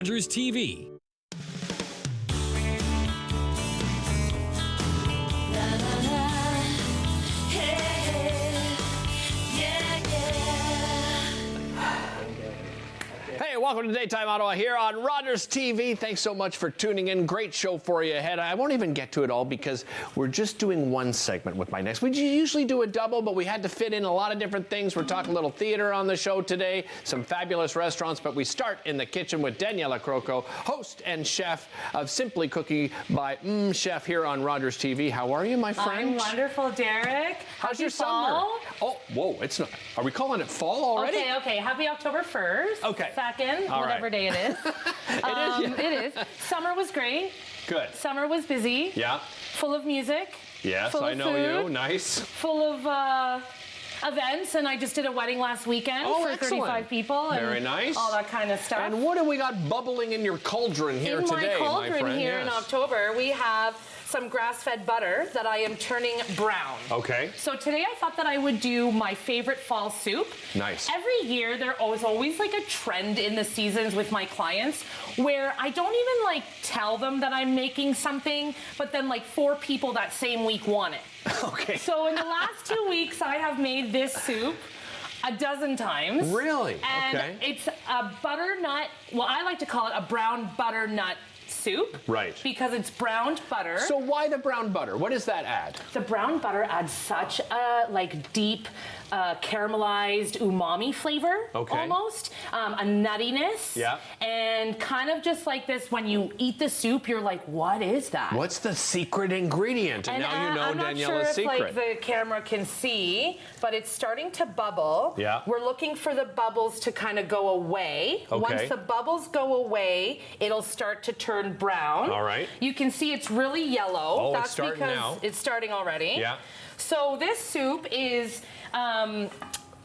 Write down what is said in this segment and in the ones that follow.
Rogers TV. Hey, welcome to Daytime Ottawa here on Rogers TV. Thanks so much for tuning in. Great show for you ahead. I won't even get to it all because we're just doing one segment with my next. We usually do a double, but we had to fit in a lot of different things. We're talking a little theater on the show today, some fabulous restaurants, but we start in the kitchen with Daniela Croco, host and chef of Simply Cooking by Chef here on Rogers TV. How are you, my friend? I'm wonderful, Derek. How's Happy your fall? summer? Oh, whoa, it's not. Are we calling it fall already? Okay. Happy October 1st. Okay. Second, All whatever right. day it is. It is. Summer was great. Good. Summer was busy. Yeah. Full of music. Yes, full I of know food, you. Nice. Full of events, and I just did a wedding last weekend for excellent. 35 people. And Very nice. all that kind of stuff. And what do we got bubbling in your cauldron here in today, my cauldron friend? here in October, we have some grass-fed butter that I am turning brown. Okay. So today I thought that I would do my favorite fall soup. Nice. Every year there is always like a trend in the seasons with my clients where I don't even like tell them that I'm making something, but then like 4 people that same week want it. Okay. So in the last 2 weeks I have made this soup a dozen times. Really? And Okay. it's a butternut, well, I like to call it a brown butternut soup. Right. Because it's browned butter. So why the brown butter? What does that add? The brown butter adds such a like deep caramelized umami flavor, Okay. almost a nuttiness, Yeah. and kind of just like this. When you eat the soup, you're like, "What is that?" What's the secret ingredient? And now you know I'm not Daniela's sure if secret. like the camera can see, but it's starting to bubble. Yeah. We're looking for the bubbles to kind of go away. Okay. Once the bubbles go away, it'll start to turn brown. All right. You can see it's really yellow. Oh, it's That's starting because now. it's starting already. Yeah. So this soup is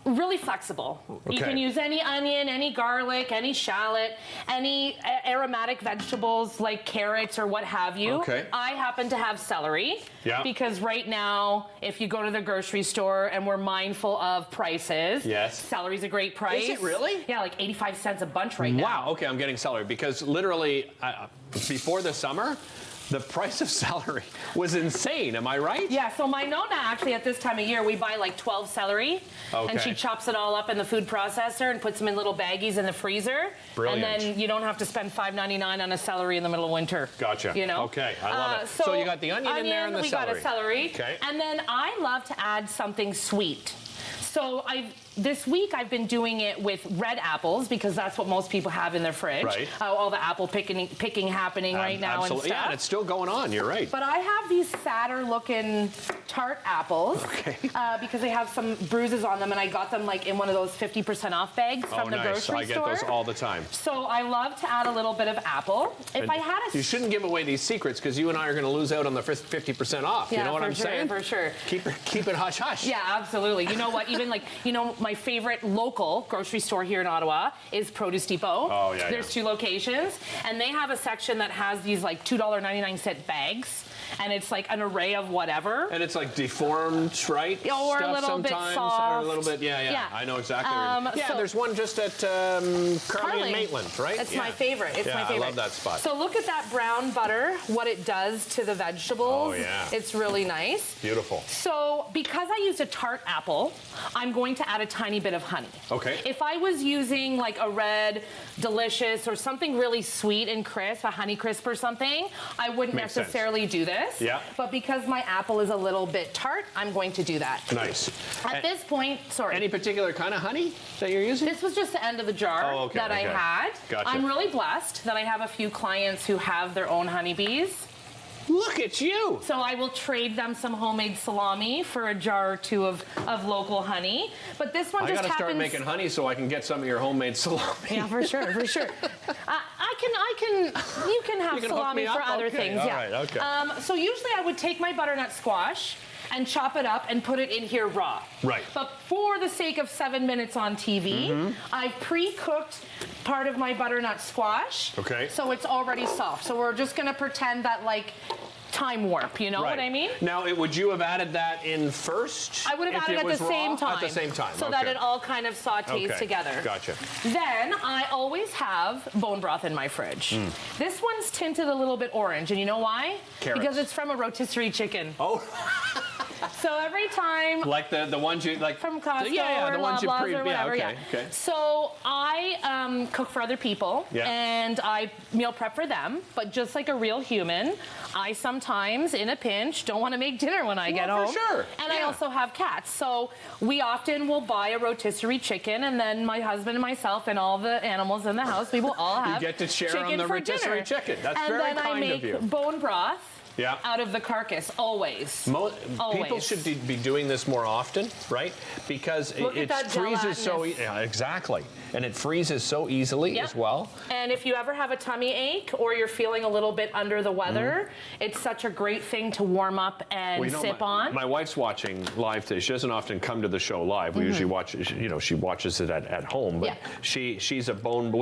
really flexible. You Okay. can use any onion, any garlic, any shallot, any aromatic vegetables like carrots or what have you. Okay. I happen to have celery. Yeah. Because right now, if you go to the grocery store and we're mindful of prices, Yes. celery's a great price. Is it really? Yeah, like 85 cents a bunch right now. Wow. Okay, I'm getting celery because literally before the summer, the price of celery was insane. Am I right? Yeah, so my Nona actually at this time of year, we buy like 12 celery. Okay. And she chops it all up in the food processor and puts them in little baggies in the freezer. Brilliant. And then you don't have to spend $5.99 on a celery in the middle of winter. Gotcha. You know? Okay, I love it. So you got the onion in there and the we celery. got a celery. Okay. And then I love to add something sweet. So this week I've been doing it with red apples because that's what most people have in their fridge. Right. All the apple picking happening right now and Absolutely. stuff. Yeah, and it's still going on. You're right. But I have these sadder looking tart apples because they have some bruises on them, and I got them like in one of those 50% off bags from the nice. grocery I get store. those all the time. So I love to add a little bit of apple. If I had a You shouldn't give away these secrets because you and I are going to lose out on the first 50% off. Yeah, you know what for I'm sure, saying? for sure. Keep it hush hush. Yeah, absolutely. You know what? Even like, my favorite local grocery store here in Ottawa is Produce Depot. Oh, yeah, There's 2 locations, and they have a section that has these like $2.99 bags, and it's like an array of whatever. And it's like deformed, right? Or a Stuff little bit sometimes, soft. Or a little bit, yeah. I know exactly. Yeah, so- there's one just at Carly and Maitland, right? It's Yeah. my favorite. It's Yeah, my favorite. I love that spot. So look at that brown butter, what it does to the vegetables. Oh, yeah. It's really nice. Beautiful. So because I used a tart apple, I'm going to add a tiny bit of honey. Okay. If I was using like a red delicious or something really sweet and crisp, a honey crisp or something, I wouldn't Makes sense. necessarily do this. Yeah. But because my apple is a little bit tart, I'm going to do that. Nice. At this point, sorry. Any particular kind of honey that you're using? This was just the end of the jar that I had. Gotcha. I'm really blessed that I have a few clients who have their own honeybees. Look at you. So I will trade them some homemade salami for a jar or 2 of local honey. But this one I just got to happens... start making honey so I can get some of your homemade salami. Yeah, for sure, for sure. You can have You can hook salami me for up? other Okay, things. all Yeah. right, okay. So usually I would take my butternut squash and chop it up and put it in here raw. Right. But for the sake of 7 minutes on TV, I've pre-cooked part of my butternut squash. Okay. So it's already soft. So we're just gonna pretend that like time warp, you know what I mean? Now, would you have added that in first? I would have added it at was the same raw? time. At the same time, so that it all kind of sautés together. Gotcha. Then I always have bone broth in my fridge. This one's tinted a little bit orange, and you know why? Carrots. Because it's from a rotisserie chicken. Oh. So every time, like the ones you like from Costco or or the ones you Loblaws or whatever, okay. So I cook for other people, and I meal prep for them. But just like a real human, I sometimes, in a pinch, don't want to make dinner when I get home. For sure. And I also have cats, so we often will buy a rotisserie chicken, and then my husband and myself and all the animals in the house, we will all have you get to share on the for rotisserie dinner. chicken. That's and very then kind I of you. make bone broth. Out of the carcass, always. People should be doing this more often, right? Because it freezes so exactly, and it freezes so easily as well. And if you ever have a tummy ache or you're feeling a little bit under the weather, it's such a great thing to warm up and sip on. My wife's watching live today. She doesn't often come to the show live. We usually watch, she watches it at home. But she's a bone.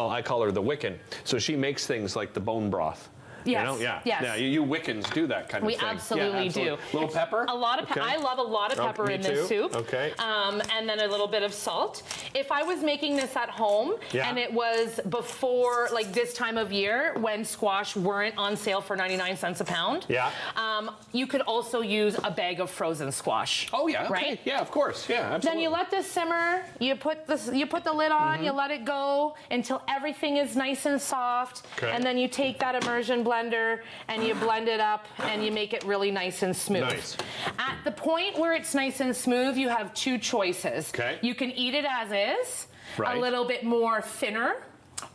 I call her the Wiccan. So she makes things like the bone broth. Yes. Yeah, you Wiccans do that kind of thing. We absolutely do. Little pepper? A lot of I love a lot of pepper in this soup. Okay. And then a little bit of salt. If I was making this at home and it was before like this time of year when squash weren't on sale for 99 cents a pound, you could also use a bag of frozen squash. Oh yeah, okay. Right? Yeah, of course. Yeah, absolutely. Then you let this simmer, you put the lid on, you let it go until everything is nice and soft, and then you take that immersion blender and you blend it up and you make it really nice and smooth. Nice. At the point where it's nice and smooth, you have two choices. Okay. You can eat it as is, a little bit more thinner,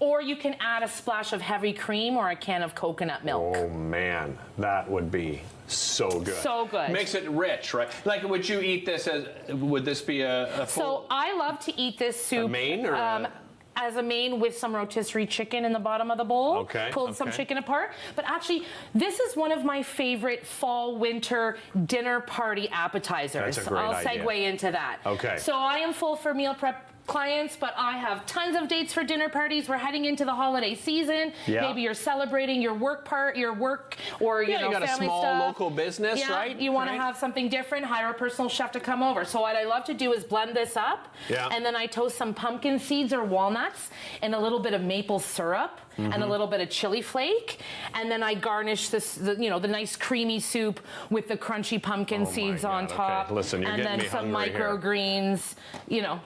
or you can add a splash of heavy cream or a can of coconut milk. Oh man, that would be so good. So good. Makes it rich, right? Like, would you eat this as? Would this be a full? So I love to eat this soup. A main or? As a main with some rotisserie chicken in the bottom of the bowl. Pulled some chicken apart. But actually, this is one of my favorite fall, winter dinner party appetizers. That's a great idea. I'll segue into that. Okay. So I am full for meal prep clients, but I have tons of dates for dinner parties. We're heading into the holiday season. Maybe you're celebrating your work or you got family a small stuff. Local business, right? You want to have something different, hire a personal chef to come over. So what I love to do is blend this up, and then I toast some pumpkin seeds or walnuts and a little bit of maple syrup and a little bit of chili flake, and then I garnish this, the nice creamy soup with the crunchy pumpkin seeds on top. Okay. Listen, you're and getting then me some hungry microgreens.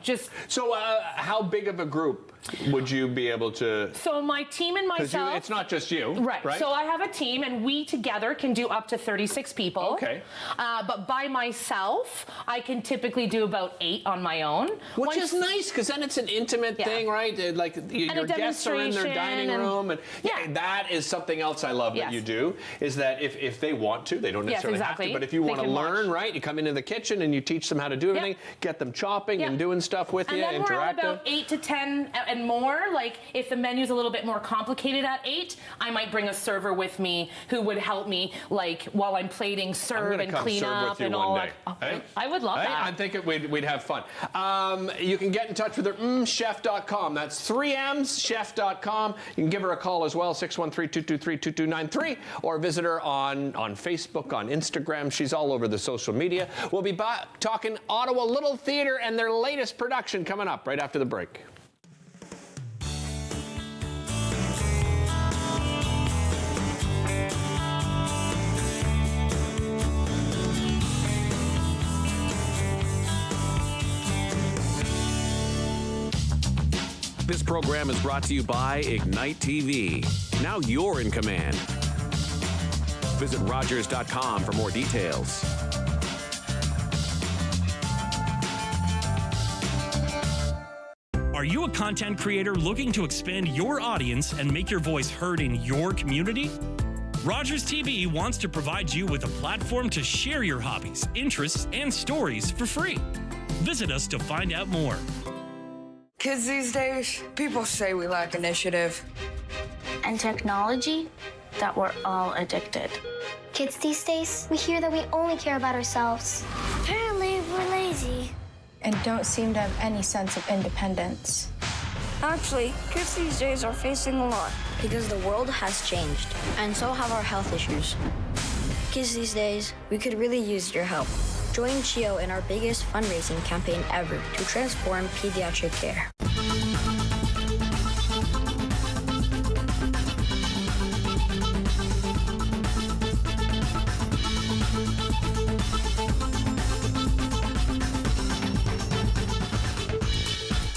Just. So, how big of a group would you be able to? So my team and myself. It's not just you, right? So I have a team, and we together can do up to 36 people. Okay. But by myself, I can typically do about 8 on my own. Which is nice, because then it's an intimate thing, right? Like your guests are in their dining room, and that is something else I love that you do. Is that if they want to, they don't necessarily have to, but if you want to learn, right? You come into the kitchen and you teach them how to do everything, get them chopping and doing stuff with you, and then interactive. we're about 8 to 10 and more. Like if the menu's a little bit more complicated at 8, I might bring a server with me who would help me, like while I'm plating, serve and clean up and all that. I would love that. I think we'd have fun. You can get in touch with her, chef.com. That's 3M's, chef.com. You can give her a call as well, 613-223-2293, or visit her on Facebook, on Instagram. She's all over the social media. We'll be talking Ottawa Little Theatre and their latest production coming up right after the break. This program is brought to you by Ignite TV. Now you're in command. Visit Rogers.com for more details. Are you a content creator looking to expand your audience and make your voice heard in your community? Rogers TV wants to provide you with a platform to share your hobbies, interests, and stories for free. Visit us to find out more. Kids these days, people say we lack initiative. And technology, that we're all addicted. Kids these days, we hear that we only care about ourselves. Apparently, we're lazy. And don't seem to have any sense of independence. Actually, kids these days are facing a lot because the world has changed, and so have our health issues. kids these days, we could really use your help. Join CHIO in our biggest fundraising campaign ever to transform pediatric care.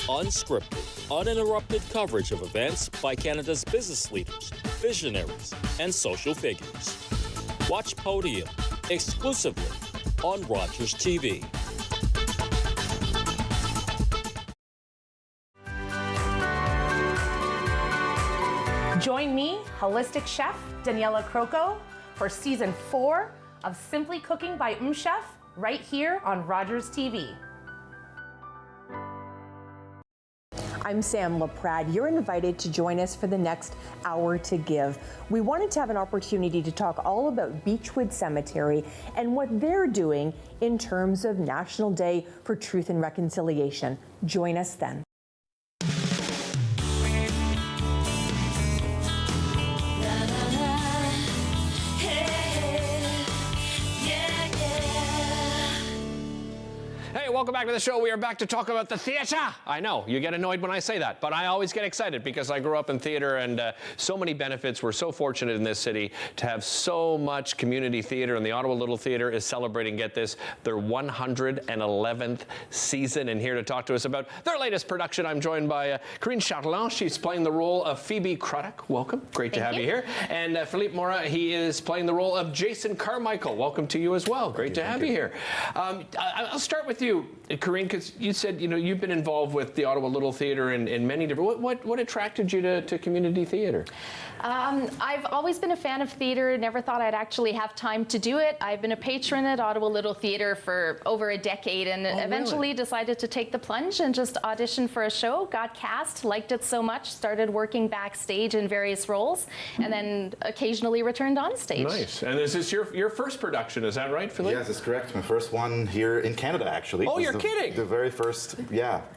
Unscripted, uninterrupted coverage of events by Canada's business leaders, visionaries, and social figures. Watch Podium exclusively on Rogers TV. Join me, holistic chef Daniela Croco, for season 4 of Simply Cooking by Chef, right here on Rogers TV. I'm Sam LaPrade. You're invited to join us for the next hour to give. We wanted to have an opportunity to talk all about Beechwood Cemetery and what they're doing in terms of National Day for Truth and Reconciliation. Join us then. Welcome back to the show. We are back to talk about the theater. I know, you get annoyed when I say that, but I always get excited because I grew up in theater and so many benefits. We're so fortunate in this city to have so much community theater, and the Ottawa Little Theater is celebrating, get this, their 111th season. And here to talk to us about their latest production, I'm joined by Corinne Chatelain. She's playing the role of Phoebe Craddock. Welcome. Great to have you here. And Philippe Mora, he is playing the role of Jason Carmichael. Welcome to you as well. Great to have you here. I'll start with you, Corinne, because you said, you know, you've been involved with the Ottawa Little Theater in many different... What attracted you to community theater? I've always been a fan of theater, never thought I'd actually have time to do it. I've been a patron at Ottawa Little Theater for over a decade and eventually decided to take the plunge and just audition for a show, got cast, liked it so much, started working backstage in various roles, and then occasionally returned on stage. Nice. And is this your first production, is that right, Philippe? Yes, that's correct. My first one here in Canada, actually. Oh, you're kidding? The very first,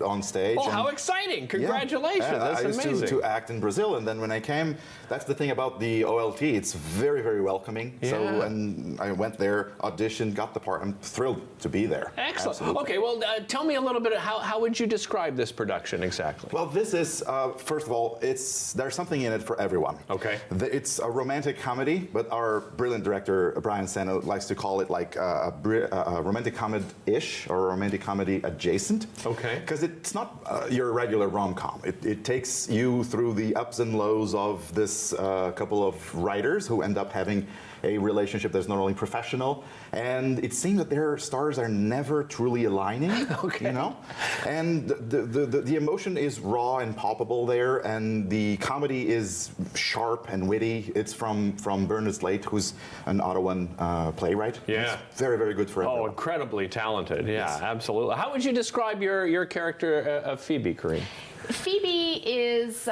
on stage. Oh, how exciting. Congratulations. Yeah, that's amazing. I used to act in Brazil, and then when I came, that's the thing about the OLT. It's very, very welcoming. Yeah. So, and I went there, auditioned, got the part. I'm thrilled to be there. Excellent. Absolutely. Okay, well, tell me a little bit of how would you describe this production exactly? Well, this is, first of all, there's something in it for everyone. Okay. It's a romantic comedy, but our brilliant director, Brian Seno, likes to call it like a romantic comedy-ish or a romantic comedy adjacent. Okay. Because it's not your regular rom-com. It takes you through the ups and lows of this couple of writers who end up having a relationship that's not only professional, and it seems that their stars are never truly aligning. Okay. You know, and the emotion is raw and palpable there, and the comedy is sharp and witty. It's from Bernard Slate, who's an Ottawan playwright. Yeah. It's very, very good for everyone. Oh, incredibly talented. Yeah, Yes. absolutely. How would you describe your character of Phoebe, Corinne? Phoebe is,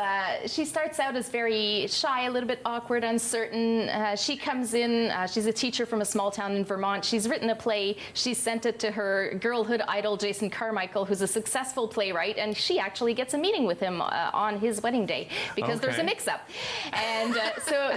she starts out as very shy, a little bit awkward, uncertain. She comes in, she's a teacher from a small town in Vermont. She's written a play. She sent it to her girlhood idol, Jason Carmichael, who's a successful playwright, and she actually gets a meeting with him on his wedding day because there's a mix-up. And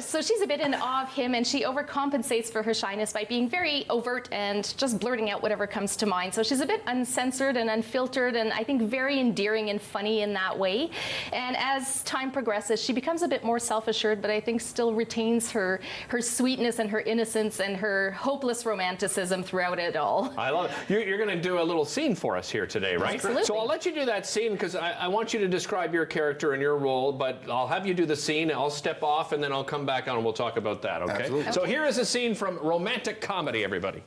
so she's a bit in awe of him, and she overcompensates for her shyness by being very overt and just blurting out whatever comes to mind. So she's a bit uncensored and unfiltered, and I think very endearing and funny in that way. And as time progresses, she becomes a bit more self-assured, but I think still retains her sweetness and her innocence and her hopeless romanticism throughout it all. I love it. You're going to do a little scene for us here today, right? Absolutely. So I'll let you do that scene because I want you to describe your character and your role, but I'll have you do the scene. I'll step off and then I'll come back on and we'll talk about that, okay? Absolutely. So here is a scene from romantic comedy, everybody.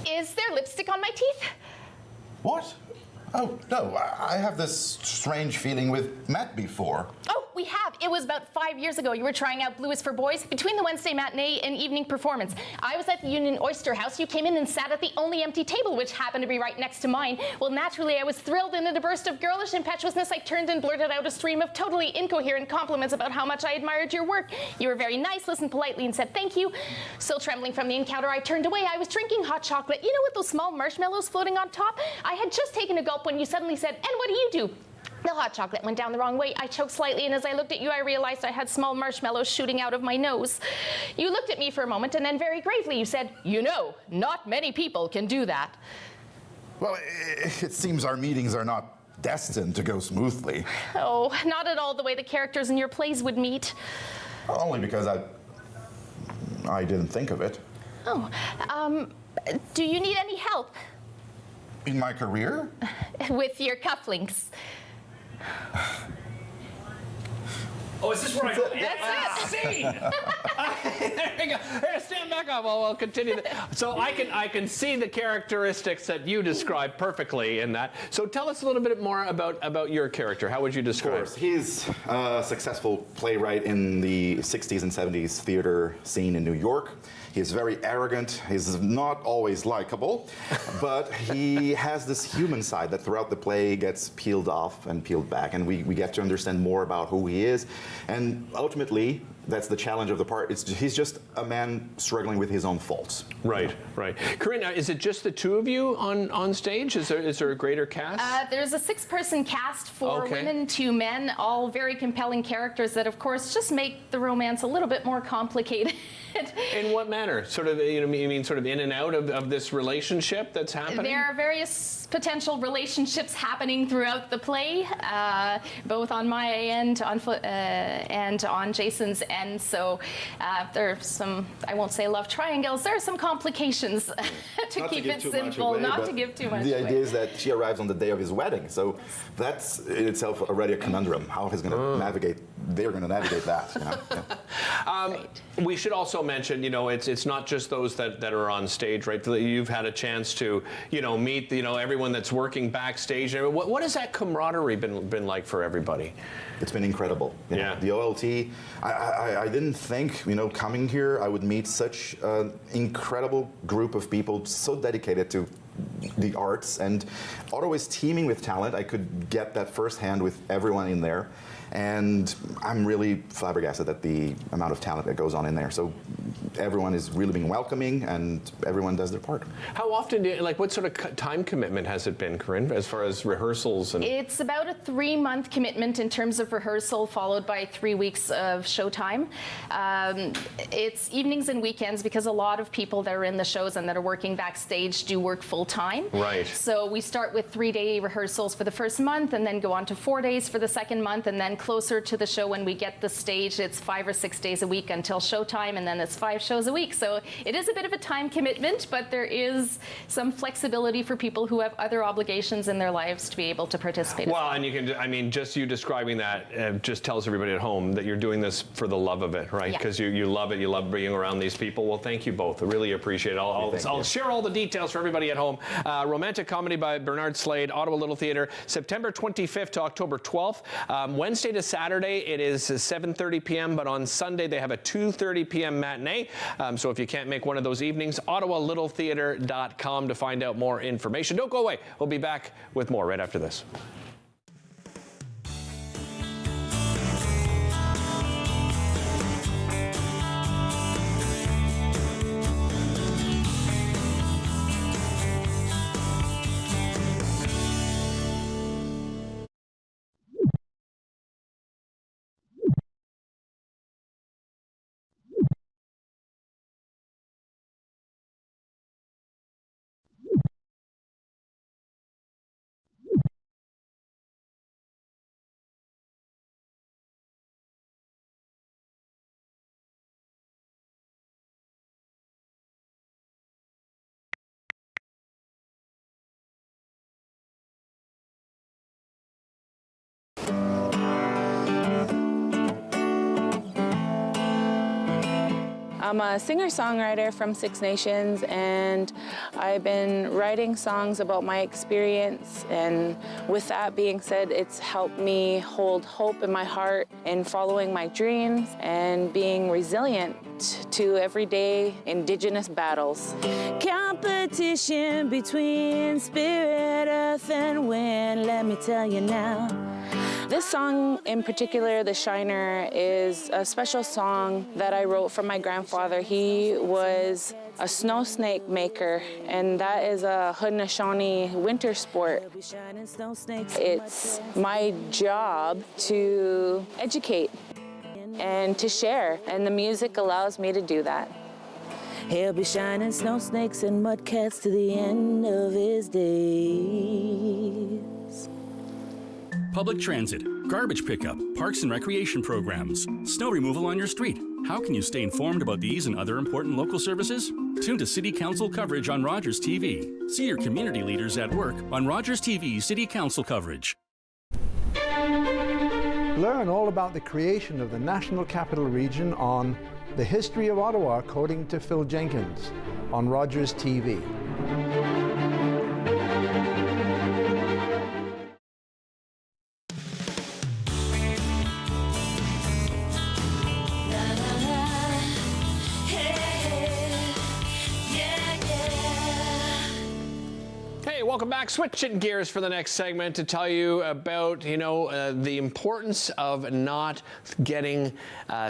Is there lipstick on my teeth? What? Oh, no, I have this strange feeling with Matt before. Oh, we have. It was about 5 years ago. You were trying out Blue is for Boys between the Wednesday matinee and evening performance. I was at the Union Oyster House. You came in and sat at the only empty table, which happened to be right next to mine. Well, naturally, I was thrilled, and in a burst of girlish impetuousness, I turned and blurted out a stream of totally incoherent compliments about how much I admired your work. You were very nice, listened politely, and said thank you. Still trembling from the encounter, I turned away. I was drinking hot chocolate. You know, with those small marshmallows floating on top? I had just taken a gulp when you suddenly said, "And what do you do?" The hot chocolate went down the wrong way. I choked slightly, and as I looked at you, I realized I had small marshmallows shooting out of my nose. You looked at me for a moment, and then very gravely you said, "You know, not many people can do that." Well, it seems our meetings are not destined to go smoothly. Oh, not at all the way the characters in your plays would meet. Only because I didn't think of it. Oh, do you need any help? In my career? With your cufflinks. Oh, is this where I go? That's it. Scene. There we go. Here, stand back up. Well, we'll continue. So I can see the characteristics that you described perfectly in that. So tell us a little bit more about your character. How would you describe? Of course, he's a successful playwright in the 60s and 70s theater scene in New York. He's very arrogant. He's not always likable, but he has this human side that throughout the play gets peeled off and peeled back, and we get to understand more about who he is. And ultimately, that's the challenge of the part. He's just a man struggling with his own faults. Right, right. Corinne, is it just the two of you on stage? Is there a greater cast? There's a 6-person cast, 4 women, 2 men, all very compelling characters that, of course, just make the romance a little bit more complicated. In what manner? Sort of, you mean sort of in and out of this relationship that's happening? There are various potential relationships happening throughout the play, both on my end and on Jason's end. So there are some, I won't say love triangles, there are some complications to keep it simple, not to give too much away. The idea is that she arrives on the day of his wedding, so that's in itself already a conundrum. How he's going to navigate, they're going to navigate that. You know? Yeah. We should also mention, it's not just those that are on stage, right? You've had a chance to, meet, everyone that's working backstage. What has that camaraderie been like for everybody? It's been incredible. Yeah. The OLT, I didn't think, coming here, I would meet such an incredible group of people so dedicated to the arts, and Ottawa is teeming with talent. I could get that firsthand with everyone in there. And I'm really flabbergasted at the amount of talent that goes on in there. So everyone is really being welcoming, and everyone does their part. How often what sort of time commitment has it been, Corinne, as far as rehearsals? It's about a 3-month commitment in terms of rehearsal, followed by 3 weeks of showtime. It's evenings and weekends because a lot of people that are in the shows and that are working backstage do work full time. Right. So we start with 3-day rehearsals for the first month, and then go on to 4 days for the second month, and then closer to the show when we get the stage, it's 5 or 6 days a week until showtime, and then it's 5 shows a week. So it is a bit of a time commitment, but there is some flexibility for people who have other obligations in their lives to be able to participate. Well, and you can, just you describing that just tells everybody at home that you're doing this for the love of it, right? Because you love it, you love being around these people. Well, thank you both. I really appreciate it. I'll share all the details for everybody at home. Romantic comedy by Bernard Slade, Ottawa Little Theatre, September 25th to October 12th. Wednesday to Saturday, it is 7:30 p.m., but on Sunday they have a 2:30 p.m. matinee. So if you can't make one of those evenings, ottawalittletheatre.com to find out more information. Don't go away. We'll be back with more right after this. I'm a singer-songwriter from Six Nations, and I've been writing songs about my experience, and with that being said, it's helped me hold hope in my heart in following my dreams and being resilient to everyday Indigenous battles. Competition between spirit, earth, and wind, let me tell you now. This song in particular, The Shiner, is a special song that I wrote for my grandfather. He was a snow snake maker, and that is a Haudenosaunee winter sport. It's my job to educate and to share, and the music allows me to do that. He'll be shining snow snakes and mud cats to the end of his days. Public transit, garbage pickup, parks and recreation programs, snow removal on your street. How can you stay informed about these and other important local services? Tune to City Council coverage on Rogers TV. See your community leaders at work on Rogers TV City Council coverage. Learn all about the creation of the National Capital Region on The History of Ottawa, according to Phil Jenkins, on Rogers TV. Welcome back. Switching gears for the next segment to tell you about, the importance of not getting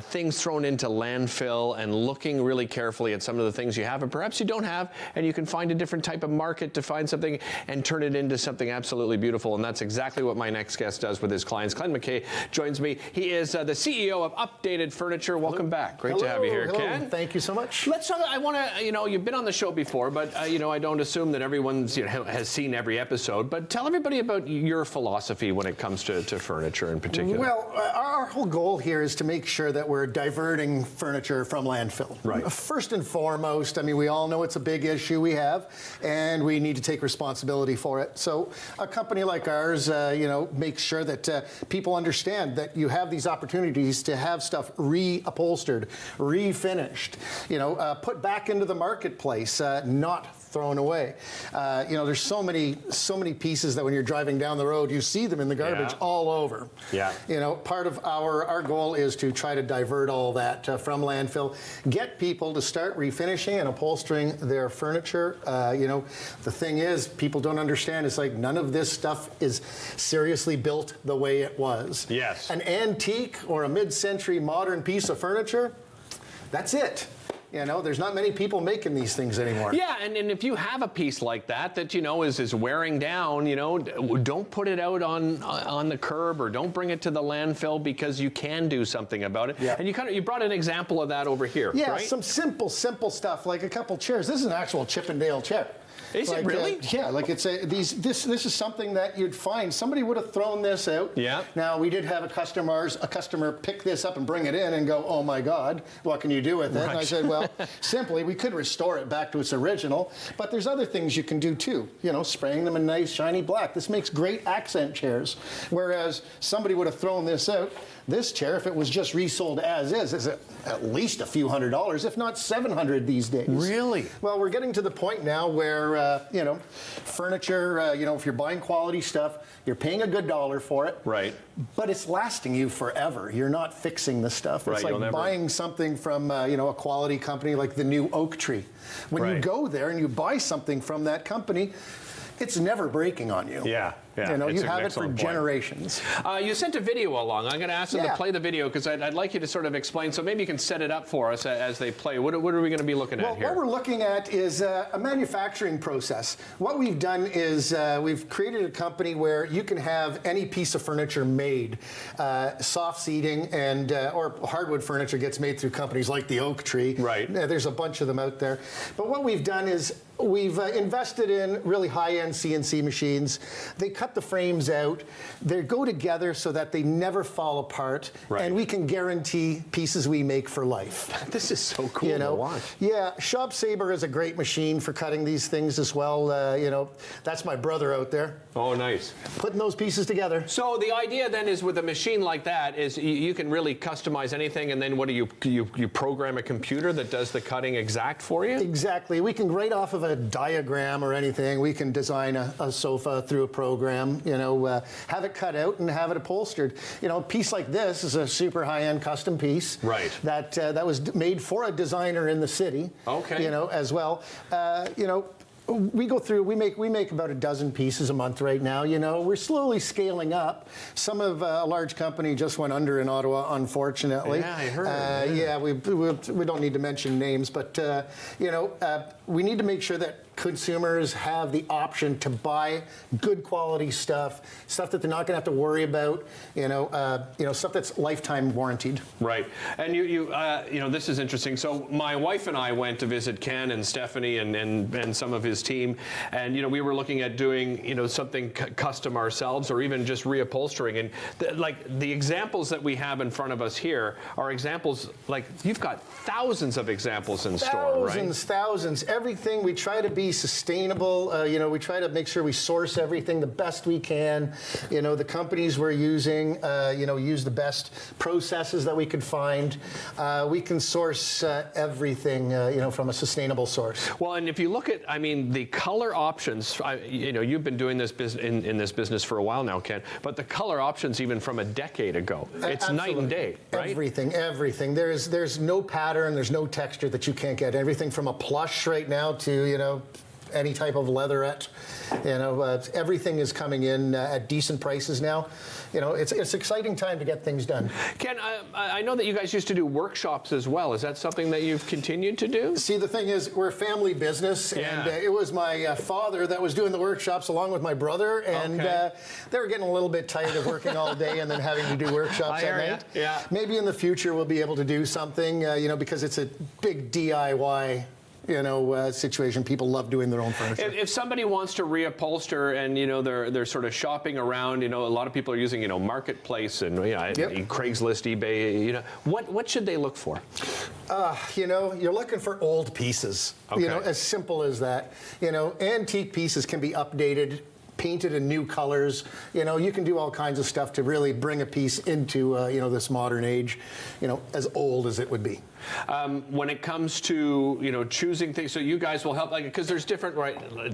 things thrown into landfill and looking really carefully at some of the things you have and perhaps you don't have, and you can find a different type of market to find something and turn it into something absolutely beautiful. And that's exactly what my next guest does with his clients. Ken McKay joins me. He is the CEO of Updated Furniture. Welcome back. Great to have you here, Ken. Thank you so much. Let's talk. I want to, you've been on the show before, but I don't assume that everyone's has seen every episode, but tell everybody about your philosophy when it comes to furniture in particular. Well, our whole goal here is to make sure that we're diverting furniture from landfill. Right. First and foremost, we all know it's a big issue we have, and we need to take responsibility for it. So a company like ours, makes sure that people understand that you have these opportunities to have stuff reupholstered, refinished, put back into the marketplace, not thrown away. There's so many pieces that when you're driving down the road, you see them in the garbage all over. Yeah. Part of our goal is to try to divert all that from landfill, get people to start refinishing and upholstering their furniture. The thing is, people don't understand, it's like none of this stuff is seriously built the way it was. Yes. An antique or a mid-century modern piece of furniture, that's it. There's not many people making these things anymore. Yeah, and if you have a piece like that is wearing down, don't put it out on the curb or don't bring it to the landfill, because you can do something about it. Yeah. And you brought an example of that over here, yeah, right? Some simple stuff like a couple chairs. This is an actual Chippendale chair. Is it really? Yeah, this is something that you'd find. Somebody would have thrown this out. Yeah. Now, we did have a customer pick this up and bring it in and go, oh my God, what can you do with it? Right. And I said, well, simply, we could restore it back to its original, but there's other things you can do too. Spraying them in nice shiny black. This makes great accent chairs. Whereas somebody would have thrown this out. This chair, if it was just resold as is at least a few $100s, if not $700 these days. Really? Well, we're getting to the point now where, furniture, if you're buying quality stuff, you're paying a good dollar for it. Right. But it's lasting you forever. You're not fixing the stuff. It's like buying something from, a quality company like the new oak tree. When you go there and you buy something from that company, it's never breaking on you. Yeah. Yeah, you have it for generations. You sent a video along. I'm going to ask them to play the video because I'd like you to sort of explain. So maybe you can set it up for us as they play. What are we going to be looking at here? What we're looking at is a manufacturing process. What we've done is we've created a company where you can have any piece of furniture made. Soft seating and or hardwood furniture gets made through companies like the Oak Tree. Right. There's a bunch of them out there. But what we've done is we've invested in really high-end CNC machines. They cut the frames out. They go together so that they never fall apart. Right. And we can guarantee pieces we make for life. This is so cool to watch. Yeah, Shop Saber is a great machine for cutting these things as well. That's my brother out there. Oh, nice. Putting those pieces together. So the idea then is with a machine like that is you can really customize anything, and then what do you program a computer that does the cutting exact for you? Exactly. We can right off of a diagram or anything. We can design a sofa through a program, have it cut out and have it upholstered. A piece like this is a super high-end custom piece. Right. That was made for a designer in the city. Okay. As well. we go through, we make about a dozen pieces a month right now. You know, we're slowly scaling up. Some of a large company just went under in Ottawa, unfortunately. Yeah, I heard. We don't need to mention names, but you know, we need to make sure that consumers have the option to buy good quality stuff that they're not going to have to worry about. You know, stuff that's lifetime warranted. Right, and you know, this is interesting. So my wife and I went to visit Ken and Stephanie and some of his team, and you know, we were looking at doing, you know, something custom ourselves, or even just reupholstering. And like the examples that we have in front of us here are examples, like you've got thousands of examples in store, right? Thousands. Everything. We try to be sustainable. You know, we try to make sure we source everything the best we can. You know, the companies we're using, you know, use the best processes that we could find. We can source everything, you know, from a sustainable source. Well, and if you look at, I mean, the color options, you know, you've been doing this in this business for a while now, Ken, but the color options even from a decade ago, it's night and day, right? Everything. There's no pattern, there's no texture that you can't get. Everything from a plush right now to, you know, any type of leatherette. You know, everything is coming in at decent prices now. You know, it's an exciting time to get things done. Ken, I know that you guys used to do workshops as well. Is that something that you've continued to do? See, the thing is, we're a family business, and it was my father that was doing the workshops along with my brother, and they were getting a little bit tired of working all day and then having to do workshops at night. Yeah. Maybe in the future we'll be able to do something, you know, because it's a big DIY, you know, situation. People love doing their own furniture. If somebody wants to reupholster and, you know, they're sort of shopping around, you know, a lot of people are using, you know, Marketplace and, you know, Craigslist, eBay, you know, what should they look for? You know, you're looking for old pieces. Okay. You know, as simple as that. You know, antique pieces can be updated, painted in new colors. You know, you can do all kinds of stuff to really bring a piece into, you know, this modern age, you know, as old as it would be. When it comes to, you know, choosing things, so you guys will help, like, because there's different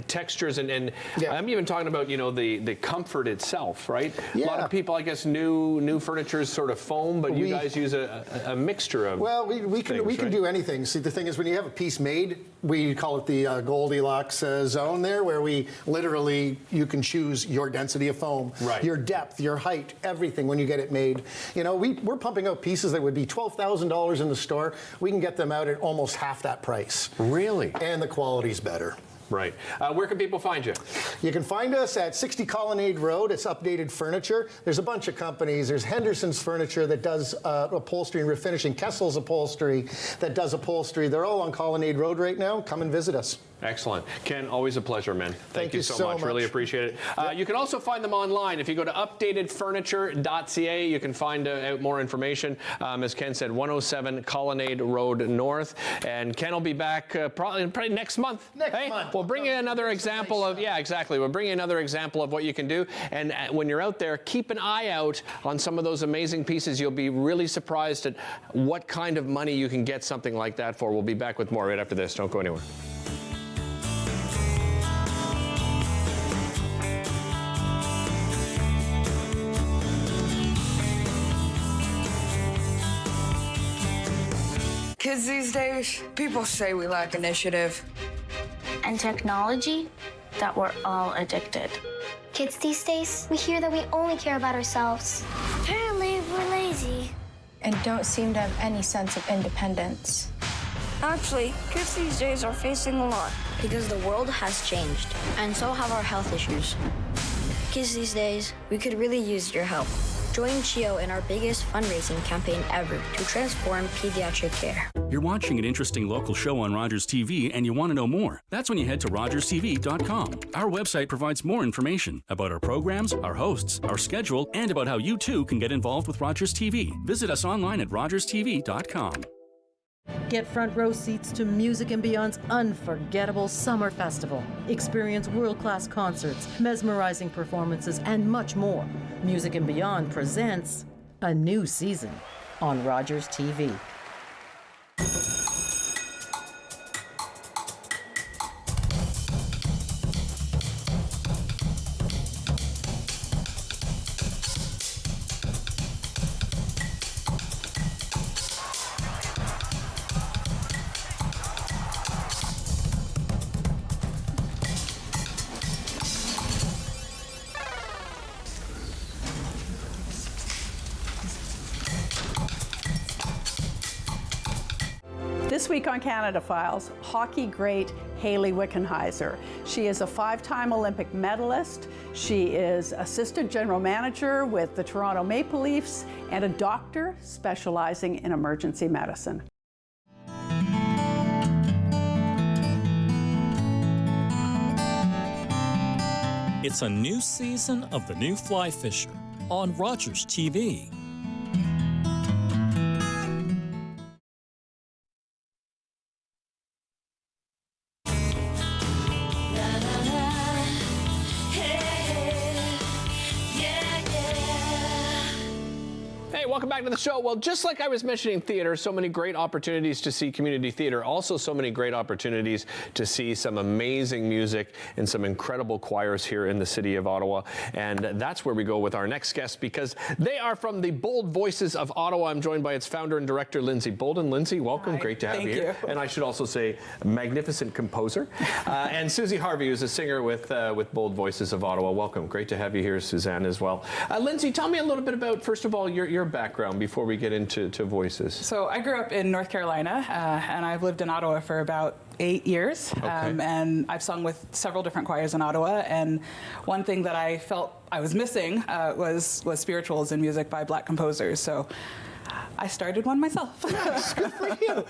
textures and I'm even talking about, you know, the comfort itself, right? Yeah. A lot of people, I guess, new furniture is sort of foam, but you guys use a mixture of. Well, we can do anything. See, the thing is, when you have a piece made, we call it the Goldilocks zone there, where we literally, you can choose your density of foam, your depth, your height, everything when you get it made. You know, we're pumping out pieces that would be $12,000 in the store. We can get them out at almost half that price. Really? And the quality's better. Right. Where can people find you? You can find us at 60 Colonnade Road. It's updated furniture. There's a bunch of companies. There's Henderson's Furniture that does upholstery and refinishing. Kessel's Upholstery that does upholstery. They're all on Colonnade Road right now. Come and visit us. Excellent. Ken, always a pleasure, man. Thank you so much. Really appreciate it. You can also find them online. If you go to updatedfurniture.ca, you can find out more information. As Ken said, 107 Colonnade Road North. And Ken will be back probably next month. Next month. We'll bring you another example of, exactly. We'll bring you another example of what you can do. And when you're out there, keep an eye out on some of those amazing pieces. You'll be really surprised at what kind of money you can get something like that for. We'll be back with more right after this. Don't go anywhere. Kids these days, people say we lack initiative. And technology, that we're all addicted. Kids these days, we hear that we only care about ourselves. Apparently, we're lazy. And don't seem to have any sense of independence. Actually, kids these days are facing a lot. Because the world has changed, and so have our health issues. Kids these days, we could really use your help. Join CHIO in our biggest fundraising campaign ever to transform pediatric care. You're watching an interesting local show on Rogers TV and you want to know more. That's when you head to RogersTV.com. Our website provides more information about our programs, our hosts, our schedule, and about how you too can get involved with Rogers TV. Visit us online at RogersTV.com. Get front row seats to Music and Beyond's unforgettable summer festival. Experience world-class concerts, mesmerizing performances, and much more. Music and Beyond presents a new season on Rogers TV. This week on Canada Files, hockey great Hayley Wickenheiser. She is a 5-time Olympic medalist. She is assistant general manager with the Toronto Maple Leafs and a doctor specializing in emergency medicine. It's a new season of The New Fly Fisher on Rogers TV. Welcome back to the show. Well, just like I was mentioning theater, so many great opportunities to see community theater, also so many great opportunities to see some amazing music and some incredible choirs here in the city of Ottawa. And that's where we go with our next guest, because they are from the Bold Voices of Ottawa. I'm joined by its founder and director, Lindsay Bolden. Lindsay, welcome. Hi. Great to have you here. And I should also say, magnificent composer. And Susie Harvey, who's a singer with Bold Voices of Ottawa. Welcome. Great to have you here, Suzanne, as well. Lindsay, tell me a little bit about, first of all, your background before we get into voices. So I grew up in North Carolina, and I've lived in Ottawa for about 8 years. Okay. And I've sung with several different choirs in Ottawa. And one thing that I felt I was missing was spirituals and music by Black composers. So I started one myself. Nice, good for you.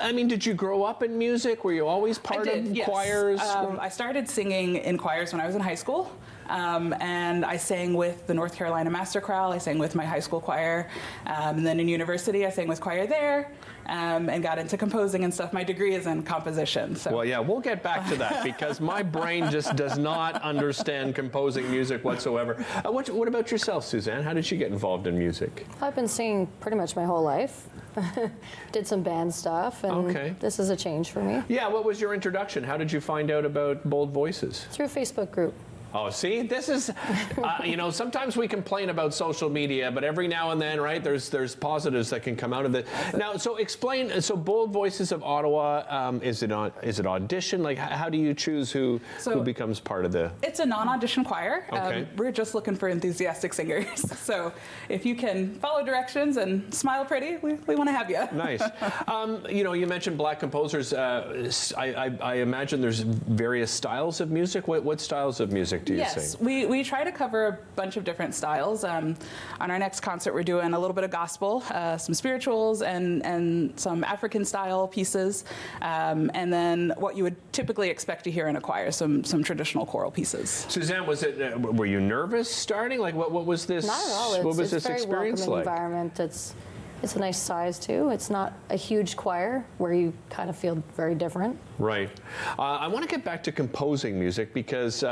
I mean, did you grow up in music? Were you always part of choirs? I started singing in choirs when I was in high school. And I sang with the North Carolina Master Chorale. I sang with my high school choir. And then in university, I sang with choir there and got into composing and stuff. My degree is in composition. So. Well, yeah, we'll get back to that because my brain just does not understand composing music whatsoever. What about yourself, Suzanne? How did you get involved in music? I've been singing pretty much my whole life. Did some band stuff, and this is a change for me. Yeah, what was your introduction? How did you find out about Bold Voices? Through a Facebook group. Oh, see, this is, sometimes we complain about social media, but every now and then, right, there's positives that can come out of it. Now, so explain, so Bold Voices of Ottawa, is it audition? Like, how do you choose who becomes part of the? It's a non-audition choir. Okay. We're just looking for enthusiastic singers. So if you can follow directions and smile pretty, we want to have you. Nice. You mentioned Black composers. I imagine there's various styles of music. What styles of music do you sing? We try to cover a bunch of different styles. On our next concert, we're doing a little bit of gospel, some spirituals, and some African style pieces, and then what you would typically expect to hear in a choir, some traditional choral pieces. Suzanne, were you nervous starting? Like, what was this? Not at all. What was this experience like? It's a very welcoming environment. It's a nice size too. It's not a huge choir where you kind of feel very different. Right. I want to get back to composing music because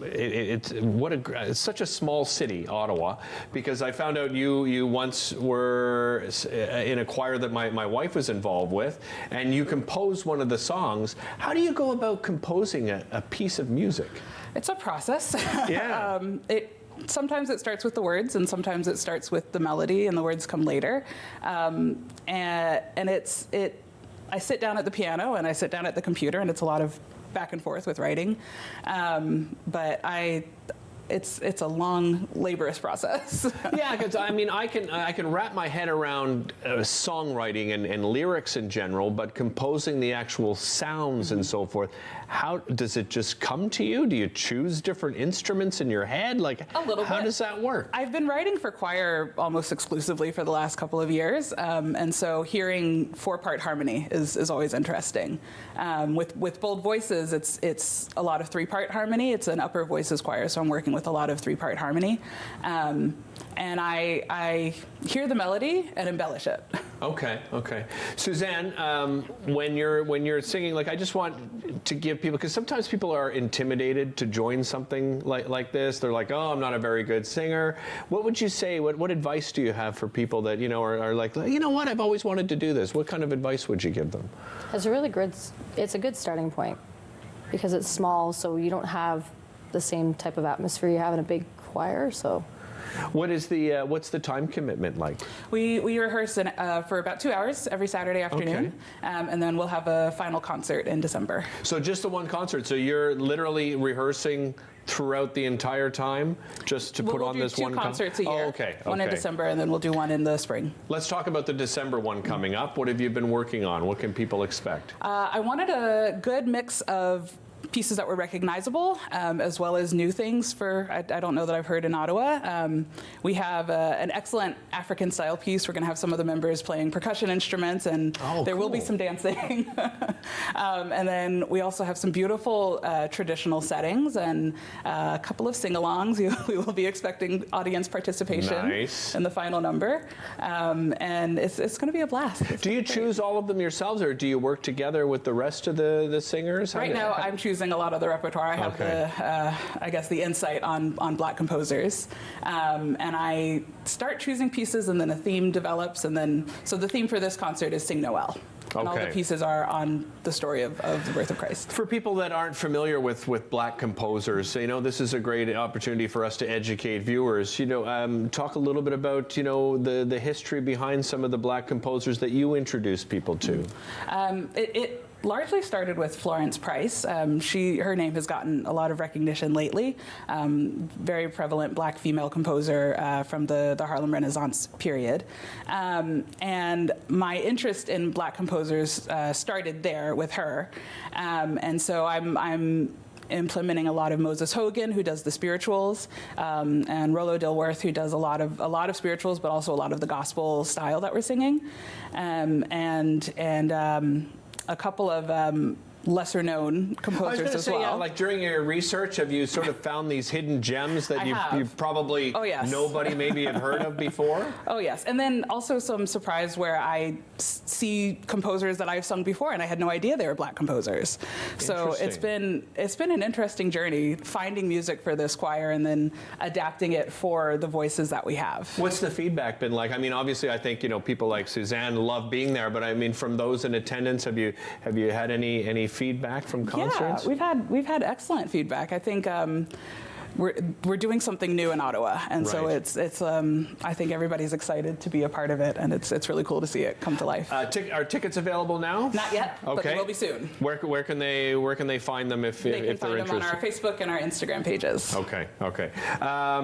it's such a small city, Ottawa. Because I found out you once were in a choir that my wife was involved with, and you composed one of the songs. How do you go about composing a piece of music? It's a process. Yeah. Sometimes it starts with the words, and sometimes it starts with the melody, and the words come later. And I sit down at the piano, and I sit down at the computer, and it's a lot of back and forth with writing. But it's a long, laborious process. Yeah, because I mean, I can wrap my head around songwriting and lyrics in general, but composing the actual sounds and so forth. How does it just come to you? Do you choose different instruments in your head? Like, a little how bit. does that work? I've been writing for choir almost exclusively for the last couple of years, and so hearing 4-part harmony is always interesting. With Bold Voices, it's a lot of 3-part harmony. It's an upper voices choir, so I'm working with a lot of 3-part harmony. And I hear the melody and embellish it. Okay. Suzanne, when you're singing, like, I just want to give people, because sometimes people are intimidated to join something like this. They're like, oh, I'm not a very good singer. What would you say? What advice do you have for people that are like, you know what, I've always wanted to do this? What kind of advice would you give them? It's a good starting point because it's small, so you don't have the same type of atmosphere you have in a big choir. So. What's the time commitment like? We rehearse for about 2 hours every Saturday afternoon, and then we'll have a final concert in December. So just the one concert. So you're literally rehearsing throughout the entire time, just to put on this one? We'll do 2 concerts a year. Oh, okay. One in December, and then we'll do one in the spring. Let's talk about the December one coming up. What have you been working on? What can people expect? I wanted a good mix of pieces that were recognizable, as well as new things for, I don't know that I've heard in Ottawa. We have an excellent African-style piece. We're going to have some of the members playing percussion instruments, and there will be some dancing. And then we also have some beautiful traditional settings and a couple of sing-alongs. We will be expecting audience participation in the final number. And it's going to be a blast. Do you choose all of them yourselves, or do you work together with the rest of the singers? Right now, I'm choosing a lot of the repertoire. I have I guess the insight on Black composers, and I start choosing pieces, and then a theme develops, and then so the theme for this concert is Sing Noel. And all the pieces are on the story of the birth of Christ. For people that aren't familiar with Black composers, this is a great opportunity for us to educate viewers. Talk a little bit about the history behind some of the Black composers that you introduce people to. It largely started with Florence Price. Her name has gotten a lot of recognition lately. Very prevalent Black female composer from the Harlem Renaissance period. And my interest in Black composers started there with her. And so I'm implementing a lot of Moses Hogan, who does the spirituals, and Rollo Dilworth, who does a lot of spirituals, but also a lot of the gospel style that we're singing, and a couple of lesser-known composers as well. Yeah, like during your research, have you sort of found these hidden gems that you probably nobody maybe had heard of before? Oh yes, and then also some surprise where I see composers that I've sung before, and I had no idea they were Black composers. So it's been an interesting journey finding music for this choir and then adapting it for the voices that we have. What's the feedback been like? I mean, obviously, I think people like Suzanne love being there, but I mean, from those in attendance, have you had any feedback from concerts? Yeah, we've had excellent feedback. I think we're doing something new in Ottawa, and so it's I think everybody's excited to be a part of it, and it's really cool to see it come to life. Are tickets available now? Not yet, but they will be soon. Where can they find them if they're interested? They can find them on our Facebook and our Instagram pages. Okay.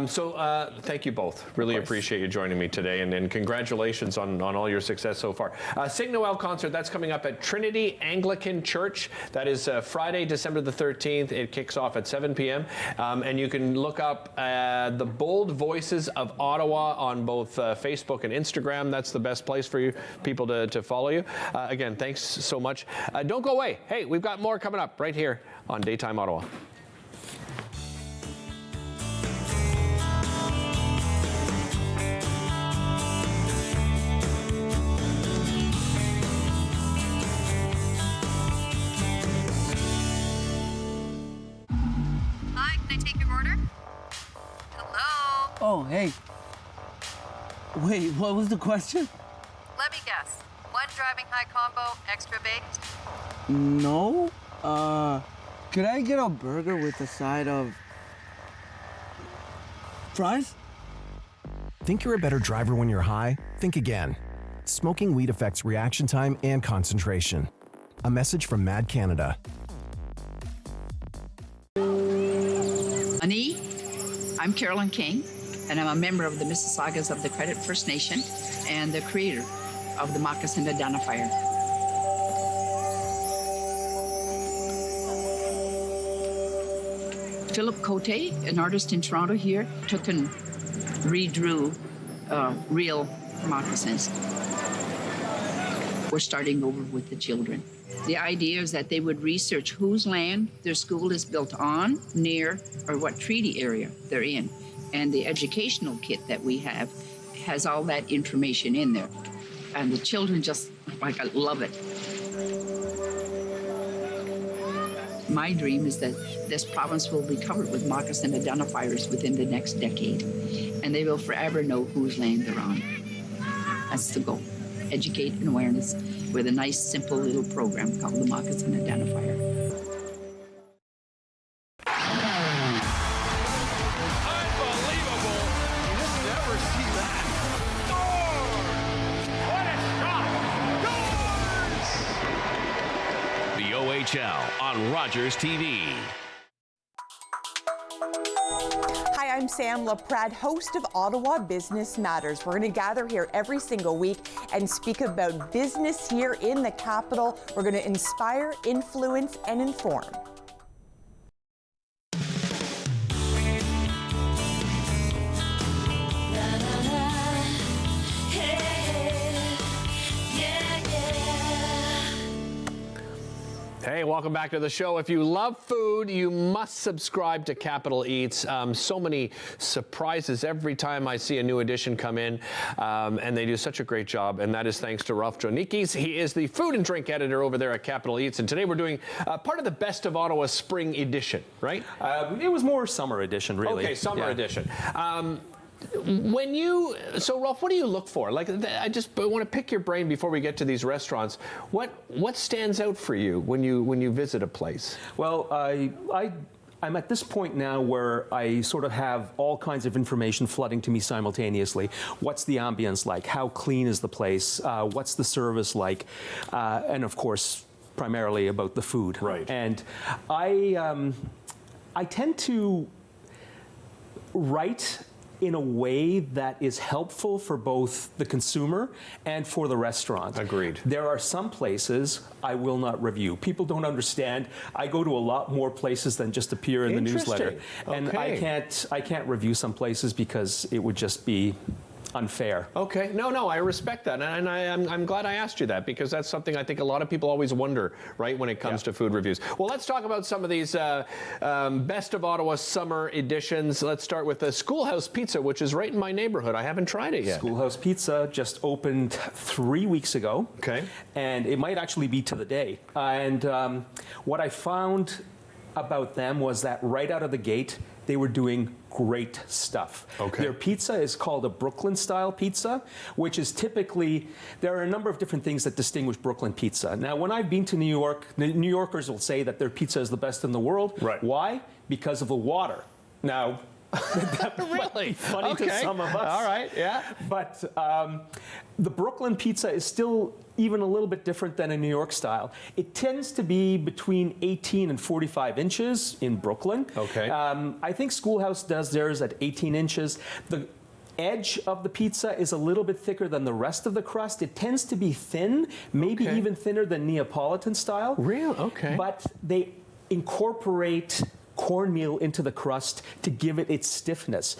So thank you both. Really appreciate you joining me today, and congratulations on all your success so far. Sing Noel concert, that's coming up at Trinity Anglican Church. That is Friday, December the 13th. It kicks off at 7 p.m. And you can look up the Bold Voices of Ottawa on both Facebook and Instagram. That's the best place for you people to follow you. Again, thanks so much. Don't go away. Hey, we've got more coming up right here on Daytime Ottawa. Oh, hey. Wait, what was the question? Let me guess. One driving high combo, extra baked? No. Could I get a burger with a side of fries? Think you're a better driver when you're high? Think again. Smoking weed affects reaction time and concentration. A message from Mad Canada. Ani, I'm Carolyn King, and I'm a member of the Mississaugas of the Credit First Nation and the creator of the Moccasin Identifier. Philip Cote, an artist in Toronto here, took and redrew real moccasins. We're starting over with the children. The idea is that they would research whose land their school is built on, near, or what treaty area they're in. And the educational kit that we have has all that information in there. And the children just, love it. My dream is that this province will be covered with moccasin identifiers within the next decade, and they will forever know whose land they're on. That's the goal. Educate and awareness with a nice, simple little program called the Moccasin Identifier. Unbelievable. You just never see that. What a shot. The OHL on Rogers TV. Sam LaPrade, host of Ottawa Business Matters. We're going to gather here every single week and speak about business here in the capital. We're going to inspire, influence, and inform. Hey, welcome back to the show. If you love food, you must subscribe to Capital Eats. So many surprises every time I see a new edition come in, and they do such a great job, and that is thanks to Ralph Jonikis. He is the food and drink editor over there at Capital Eats, and today we're doing part of the Best of Ottawa Spring Edition, right? It was more summer edition, really. Okay, summer edition. So Ralph, what do you look for? Like, I just want to pick your brain before we get to these restaurants. What stands out for you when you visit a place? Well, I'm at this point now where I sort of have all kinds of information flooding to me simultaneously. What's the ambience like? How clean is the place? What's the service like? And of course, primarily about the food. Right. And I tend to write in a way that is helpful for both the consumer and for the restaurant. Agreed. There are some places I will not review. People don't understand. I go to a lot more places than just appear in the newsletter. And Okay. I can't review some places because it would just be unfair. Okay, no, I respect that, and I'm glad I asked you that, because that's something I think a lot of people always wonder, right, when it comes to food reviews. Well, let's talk about some of these Best of Ottawa summer editions. Let's start with the Schoolhouse Pizza, which is right in my neighborhood. I haven't tried it yet. Schoolhouse Pizza just opened 3 weeks ago. Okay. And it might actually be to the day. And what I found about them was that right out of the gate, they were doing great stuff. Okay. Their pizza is called a Brooklyn style pizza, which is typically, there are a number of different things that distinguish Brooklyn pizza. Now, when I've been to New York, New Yorkers will say that their pizza is the best in the world. Right. Why? Because of the water. Now, that might be funny to some of us. All right, yeah. But the Brooklyn pizza is still even a little bit different than a New York style. It tends to be between 18 and 45 inches in Brooklyn. Okay. I think Schoolhouse does theirs at 18 inches. The edge of the pizza is a little bit thicker than the rest of the crust. It tends to be thin, maybe even thinner than Neapolitan style. Real? Okay. But they incorporate cornmeal into the crust to give it its stiffness.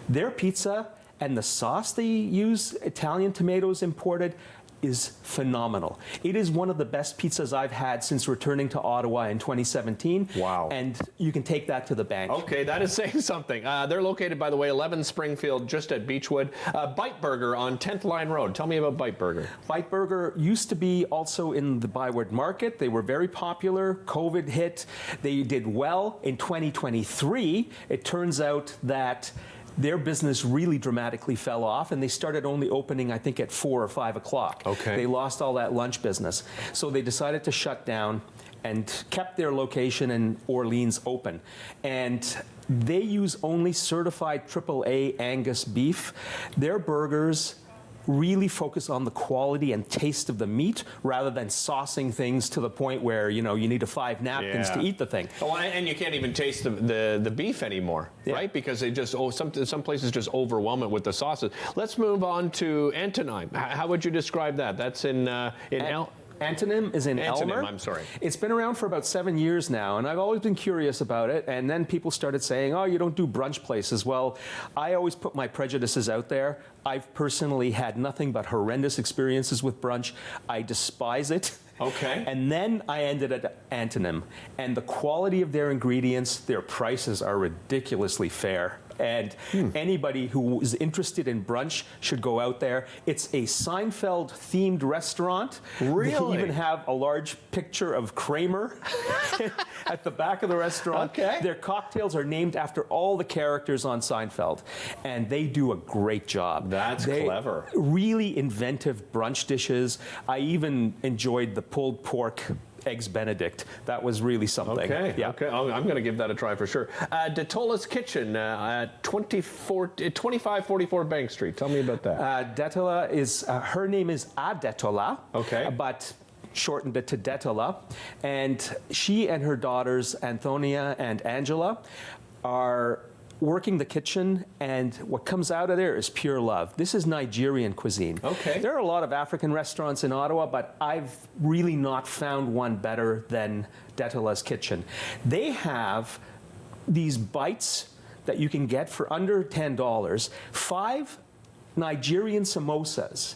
Their pizza and the sauce they use, Italian tomatoes imported, is phenomenal. It is one of the best pizzas I've had since returning to Ottawa in 2017. Wow. And you can take that to the bank. Okay, that is saying something. They're located, by the way, 11 Springfield, just at Beechwood. Bite Burger on 10th Line Road. Tell me about Bite Burger. Bite Burger used to be also in the Byward Market. They were very popular. COVID hit. They did well. In 2023, it turns out that their business really dramatically fell off, and they started only opening, I think, at 4 or 5 o'clock. Okay. They lost all that lunch business. So they decided to shut down and kept their location in Orleans open. And they use only certified AAA Angus beef. Their burgers really focus on the quality and taste of the meat rather than saucing things to the point where, you know, you need 5 napkins to eat the thing. Oh, and you can't even taste the beef anymore, right? Because they just, some places just overwhelm it with the sauces. Let's move on to Antonine. How would you describe that? That's in Antonym is in Elmer. I'm sorry. It's been around for about 7 years now, and I've always been curious about it. And then people started saying, oh, you don't do brunch places. Well, I always put my prejudices out there. I've personally had nothing but horrendous experiences with brunch. I despise it. Okay. And then I ended at Antonym. And the quality of their ingredients, their prices are ridiculously fair. And anybody who is interested in brunch should go out there. It's a Seinfeld-themed restaurant. Really? They even have a large picture of Kramer at the back of the restaurant. Okay. Their cocktails are named after all the characters on Seinfeld. And they do a great job. That's clever. Really inventive brunch dishes. I even enjoyed the pulled pork Eggs Benedict. That was really something. Okay, yeah. okay. I'm going to give that a try for sure. Detola's Kitchen at 2544 Bank Street. Tell me about that. Detola is, her name is Adetola. Okay. But shortened it to Detola. And she and her daughters, Antonia and Angela, are working the kitchen, and what comes out of there is pure love. This is Nigerian cuisine. Okay. There are a lot of African restaurants in Ottawa, but I've really not found one better than Detola's Kitchen. They have these bites that you can get for under $10, 5 Nigerian samosas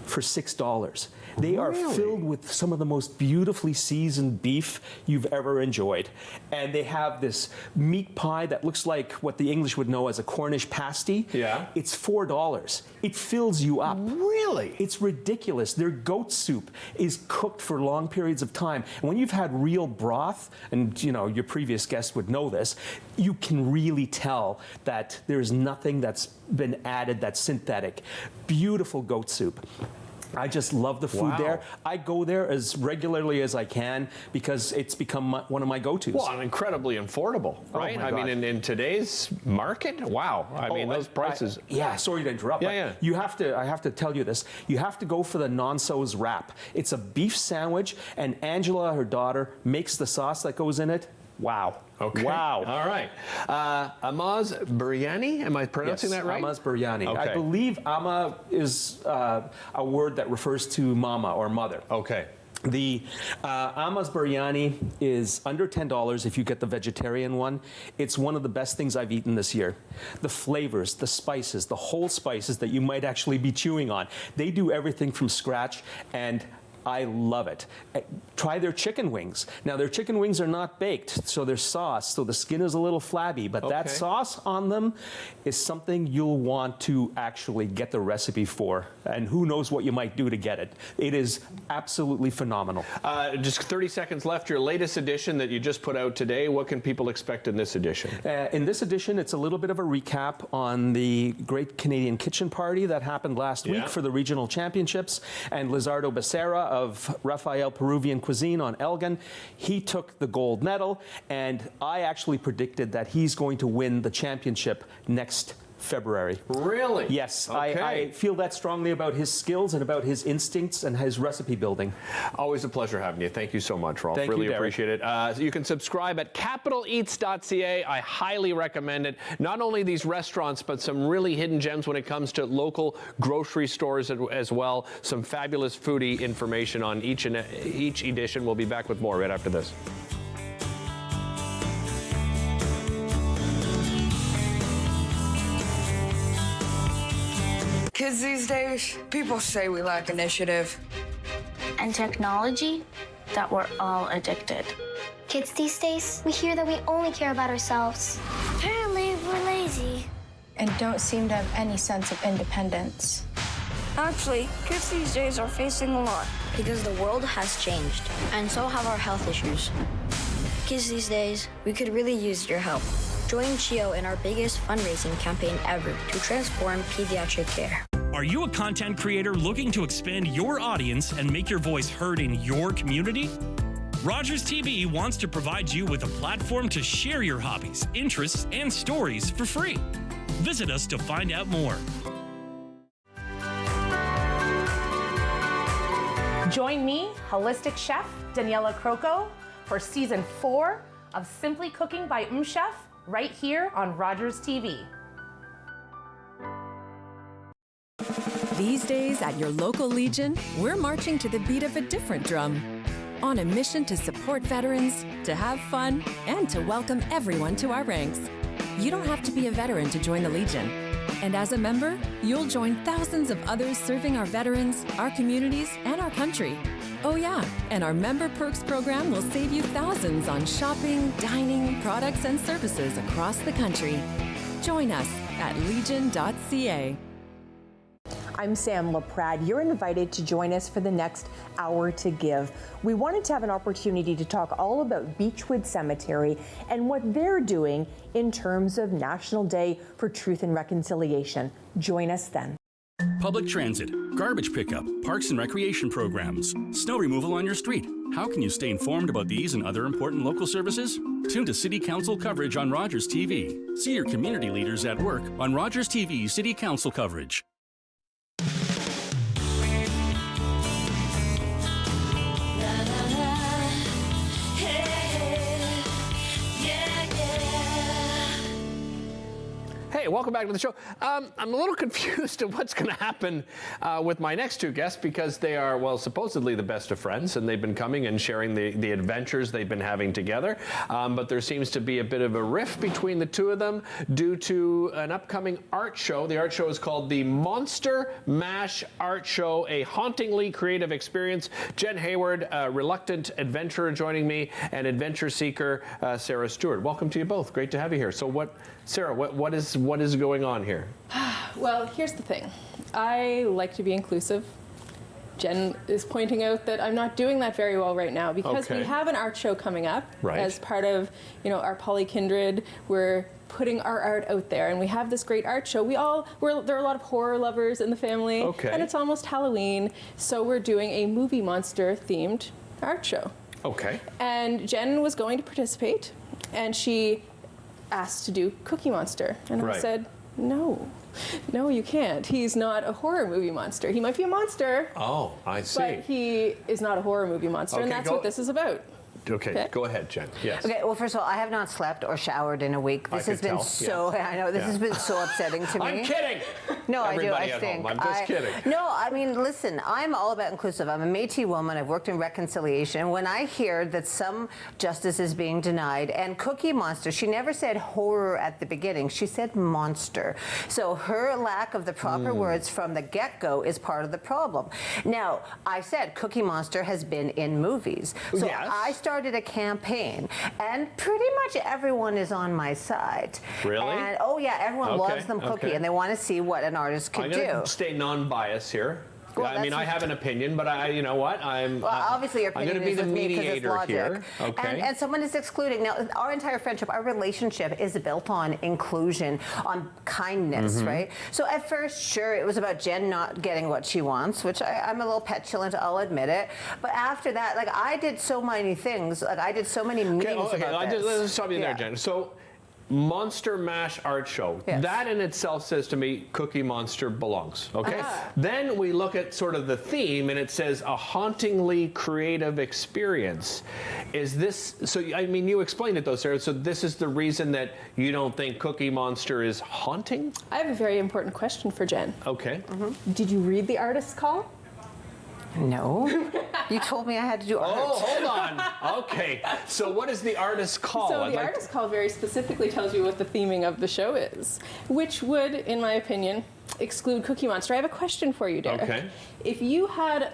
for $6. They are filled with some of the most beautifully seasoned beef you've ever enjoyed. And they have this meat pie that looks like what the English would know as a Cornish pasty. Yeah. It's $4. It fills you up. Really? It's ridiculous. Their goat soup is cooked for long periods of time. And when you've had real broth, and you know, your previous guest would know this, you can really tell that there's nothing that's been added that's synthetic. Beautiful goat soup. I just love the food there. I go there as regularly as I can because it's become one of my go-tos. Well, and incredibly affordable, right? my I mean, God. in today's market, wow. I mean, those prices. Yeah, sorry to interrupt. Yeah, but you have to. I have to tell you this. You have to go for the non-sauce wrap. It's a beef sandwich, and Angela, her daughter, makes the sauce that goes in it. Wow. Okay. Wow. All right. Amaz biryani, am I pronouncing that right? Amaz biryani. Okay. I believe Ama is a word that refers to mama or mother. Okay. The Amaz biryani is under $10 if you get the vegetarian one. It's one of the best things I've eaten this year. The flavors, the spices, the whole spices that you might actually be chewing on. They do everything from scratch, and I love it. Try their chicken wings. Now, their chicken wings are not baked, so they're sauced, so the skin is a little flabby, but that sauce on them is something you'll want to actually get the recipe for, and who knows what you might do to get it. It is absolutely phenomenal. Just 30 seconds left. Your latest edition that you just put out today, what can people expect in this edition? In this edition, it's a little bit of a recap on the Great Canadian Kitchen Party that happened last week for the regional championships, and Lizardo Becerra of Rafael Peruvian Cuisine on Elgin. He took the gold medal, and I actually predicted that he's going to win the championship next February. Really? Yes. Okay. I feel that strongly about his skills and about his instincts and his recipe building. Always a pleasure having you. Thank you so much, Rolf. Thank you, really Derek. appreciate it. So you can subscribe at capitaleats.ca. I highly recommend it. Not only these restaurants, but some really hidden gems when it comes to local grocery stores as well. Some fabulous foodie information on each edition. We'll be back with more right after this. Kids these days, people say we lack initiative. And technology, that we're all addicted. Kids these days, we hear that we only care about ourselves. Apparently, we're lazy. And don't seem to have any sense of independence. Actually, kids these days are facing a lot because the world has changed, and so have our health issues. Kids these days, we could really use your help. Join CHIO in our biggest fundraising campaign ever to transform pediatric care. Are you a content creator looking to expand your audience and make your voice heard in your community? Rogers TV wants to provide you with a platform to share your hobbies, interests, and stories for free. Visit us to find out more. Join me, holistic chef Daniela Croco, for season 4 of Simply Cooking by Chef, right here on Rogers TV. These days at your local Legion, we're marching to the beat of a different drum. On a mission to support veterans, to have fun, and to welcome everyone to our ranks. You don't have to be a veteran to join the Legion. And as a member, you'll join thousands of others serving our veterans, our communities, and our country. Oh yeah, and our Member Perks program will save you thousands on shopping, dining, products, and services across the country. Join us at legion.ca. I'm Sam LaPrade. You're invited to join us for the next Hour to Give. We wanted to have an opportunity to talk all about Beechwood Cemetery and what they're doing in terms of National Day for Truth and Reconciliation. Join us then. Public transit, garbage pickup, parks and recreation programs, snow removal on your street. How can you stay informed about these and other important local services? Tune to City Council coverage on Rogers TV. See your community leaders at work on Rogers TV City Council coverage. Hey, welcome back to the show. I'm a little confused of what's going to happen with my next two guests because they are, well, supposedly the best of friends, and they've been coming and sharing the adventures they've been having together. But there seems to be a bit of a rift between the two of them due to an upcoming art show. The art show is called the Monster Mash Art Show, a hauntingly creative experience. Jen Hayward, reluctant adventurer, joining me, and adventure seeker Sarah Stewart. Welcome to you both. Great to have you here. So Sarah, what is going on here? Well, here's the thing. I like to be inclusive. Jen is pointing out that I'm not doing that very well right now because we have an art show coming up as part of, our Polykindred. We're putting our art out there, and we have this great art show. There are a lot of horror lovers in the family, and it's almost Halloween, so we're doing a movie monster themed art show. Okay. And Jen was going to participate, and she asked to do Cookie Monster, and I said, no, you can't. He's not a horror movie monster. He might be a monster. Oh, I see. But he is not a horror movie monster, and that's what this is about. Okay, go ahead, Jen. Yes. Okay, well, first of all, I have not slept or showered in a week. This has been I know, this has been so upsetting to me. I'm kidding! No, Everybody I do, I at think. home. I'm just kidding. No, I mean, listen, I'm all about inclusive. I'm a Métis woman. I've worked in reconciliation. When I hear that some justice is being denied, and Cookie Monster, she never said horror at the beginning. She said monster. So her lack of the proper words from the get-go is part of the problem. Now, I said Cookie Monster has been in movies. So I started a campaign, and pretty much everyone is on my side. Really? And, oh yeah, everyone loves them Cookie, and they want to see what an artist could do. I'm going to stay non-biased here. Well, I mean, I have an opinion, but you know what? Well, obviously your opinion I'm going to be the with mediator me here. Okay. And someone is excluding. Now, our entire friendship, our relationship is built on inclusion, on kindness, right? So at first, sure, it was about Jen not getting what she wants, which I'm a little petulant, I'll admit it. But after that, like, I did so many things. Like, I did so many meetings about this. Let's stop you there, Jen. So, Monster Mash Art Show. Yes. That in itself says to me, Cookie Monster belongs. Okay. Then we look at sort of the theme, and it says a hauntingly creative experience. Is this so? I mean, you explained it though, Sarah. So this is the reason that you don't think Cookie Monster is haunting? I have a very important question for Jen. Okay. Did you read the artist's call? No. You told me I had to do art. Oh, hold on. Okay. So what is the artist's call? So the artist's call very specifically tells you what the theming of the show is, which would, in my opinion, exclude Cookie Monster. I have a question for you, Derek. Okay. If you had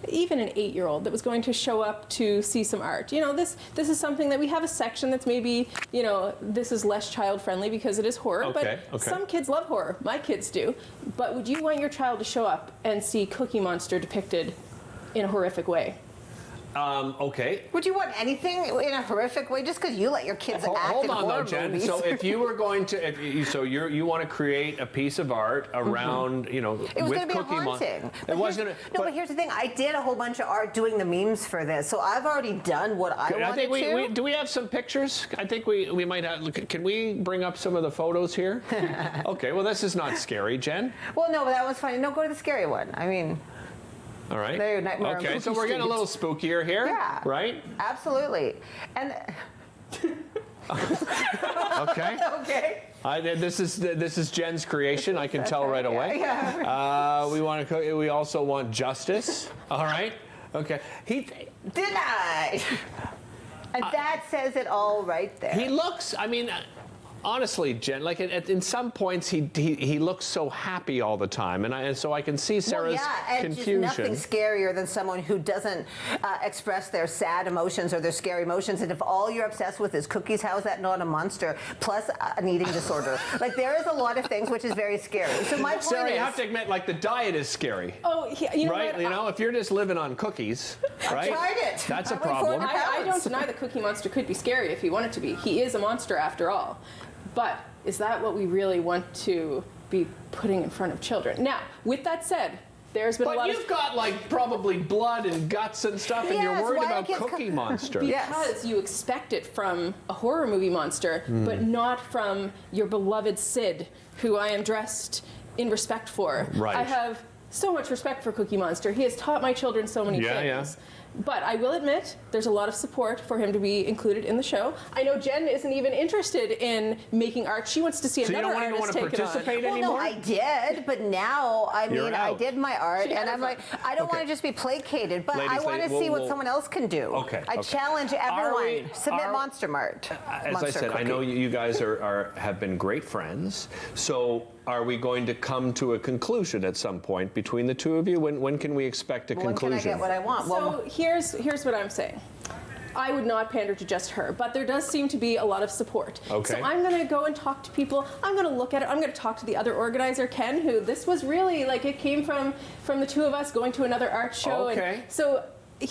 even an 8-year-old that was going to show up to see some art. This is something that we have a section that's maybe, this is less child-friendly because it is horror, but some kids love horror. My kids do. But would you want your child to show up and see Cookie Monster depicted in a horrific way? Okay. Would you want anything in a horrific way just because you let your kids act Hold in on, horror though, Jen. movies? So if you were going to, you want to create a piece of art around, it was with going to be Cookie haunting. It was going to. No, but here's the thing. I did a whole bunch of art doing the memes for this, so I've already done what I wanted to. Do we have some pictures? I think we might have. Can we bring up some of the photos here? Okay. Well, this is not scary, Jen. Well, no, but that was funny. No, go to the scary one. I mean. All right. Nightmare okay, on so we're getting a little spookier here. Yeah. Right? Absolutely. And okay. Okay. This is Jen's creation. I can tell right away. Yeah. We also want justice. All right. Okay. Denied. And that says it all right there. He looks. I mean. Honestly, Jen, like in some points, he looks so happy all the time, and so I can see Sarah's confusion. Just nothing scarier than someone who doesn't express their sad emotions or their scary emotions. And if all you're obsessed with is cookies, how is that not a monster? Plus an eating disorder. Like there is a lot of things which is very scary. So my point Sarah, is, you have to admit, like the diet is scary. Oh, yeah, you know right? what? If you're just living on cookies, right? I tried it. That's a problem. I don't deny that Cookie Monster could be scary if he wanted to be. He is a monster after all. But is that what we really want to be putting in front of children? Now, with that said, there's been a lot of... But you've got, like, probably blood and guts and stuff, and you're worried about Cookie Monster. Because you expect it from a horror movie monster, but not from your beloved Sid, who I am dressed in respect for. Right. I have so much respect for Cookie Monster. He has taught my children so many things. But I will admit, there's a lot of support for him to be included in the show. I know Jen isn't even interested in making art. She wants to see another artist take it on. Well, no, I did, but now, I mean, I did my art, She and I'm like, I don't want to just be placated, but I want to see what someone else can do. I challenge everyone. Submit Monster Mart. As I said, I know you guys have been great friends, so are we going to come to a conclusion at some point between the two of you? When can we expect a conclusion? When can I get what I want? So here's what I'm saying. I would not pander to just her, but there does seem to be a lot of support. Okay. So I'm going to go and talk to people. I'm going to look at it. I'm going to talk to the other organizer, Ken, who this was really like it came from the two of us going to another art show. Okay. And so